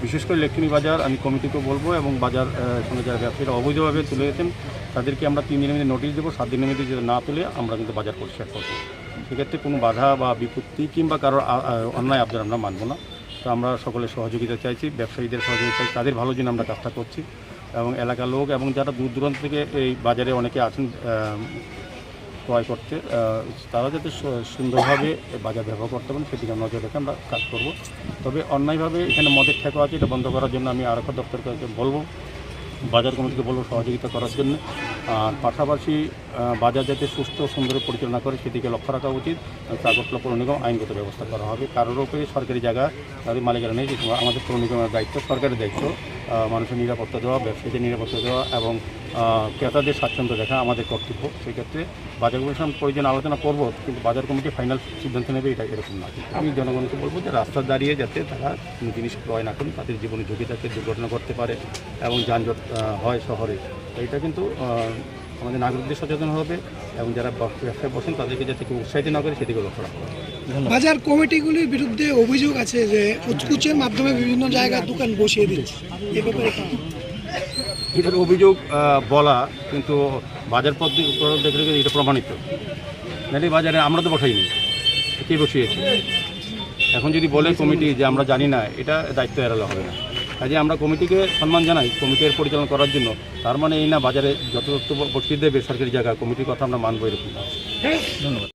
বিশেষ করে লেকটুনি বাজার আমি কমিটিকে বলবো এবং বাজার এখানে যারা ব্যবসায়ীরা অবৈধভাবে তুলে গেছেন তাদেরকে আমরা 3 দিনের মধ্যে নোটিশ দেবো। 7 দিনের মধ্যে যদি না তুলে আমরা কিন্তু বাজার পরিষ্কার করবো। সেক্ষেত্রে কোনো বাধা বা বিপত্তি কিংবা কারোর অন্যায় আবদার আমরা মানব না। তো আমরা সকলের সহযোগিতা চাইছি, ব্যবসায়ীদের সহযোগিতা চাইছি, তাদের ভালোর জন্য আমরা কাজটা করছি এবং এলাকার লোক এবং যারা দূর দূরান্ত থেকে এই বাজারে অনেকে আছেন ক্রয় করতে, তারা যাতে সুন্দরভাবে বাজার ব্যবহার করতে পারেন সেদিকে নজর রেখে আমরা কাজ করব। তবে অন্যায়ভাবে এখানে মদের ঠেকা আছে, এটা বন্ধ করার জন্য আমি আরক্ষা দপ্তরকে বলবো, বাজার কমিটিকে বলবো সহযোগিতা করার জন্য। আর পাশাপাশি বাজার যাতে সুস্থ সুন্দর পরিচালনা করে সেদিকে লক্ষ্য রাখা উচিত। আগরতলা পৌর নিগম আইনগত ব্যবস্থা করা হবে। কারোর উপরে সরকারি জায়গা তাদের মালিকানা নেই, আমাদের পৌর নিগমের দায়িত্ব, সরকারের দায়িত্ব মানুষের নিরাপত্তা দেওয়া, ব্যবসায়ীদের নিরাপত্তা দেওয়া এবং ক্রেতাদের স্বাচ্ছন্দ্য দেখা আমাদের কর্তব্য। সেক্ষেত্রে বাজার কমিশন প্রয়োজন আলোচনা করব, কিন্তু বাজার কমিটি ফাইনাল সিদ্ধান্ত নেবে এটা এরকম না। আমি জনগণকে বলবো যে রাস্তা দাঁড়িয়ে যাতে তারা কোনো জিনিস ক্রয় না করেন, তাদের জীবনে ঝুঁকি থাকে, দুর্ঘটনা করতে পারে এবং যানজট হয় শহরে। এটা কিন্তু আমাদের নাগরিকদের সচেতন হবে এবং যারা ব্যবসায় বসেন তাদেরকে যাতে কেউ উৎসাহিত না করে সেদিকে লক্ষ্য রাখা হবে। বাজার কমিটিগুলির বিরুদ্ধে অভিযোগ আছে যে কুচকুচের মাধ্যমে বিভিন্ন জায়গায় দোকান বসিয়ে দিচ্ছে, এ ব্যাপারে এটার অভিযোগ বলা, কিন্তু বাজার পদ্ধতি দেখলে এটা প্রমাণিত নাহলে বাজারে আমরা তো বসাইনি, কে বসিয়েছি। এখন যদি বলে কমিটি যে আমরা জানি না, এটা দায়িত্ব এড়ালে হবে না। কাজে আমরা কমিটিকে সম্মান জানাই কমিটির পরিচালনা করার জন্য, তার মানে এই না বাজারে যত বসিয়ে দেবে সরকারি জায়গা কমিটির কথা আমরা মানবো এরকম না। ধন্যবাদ।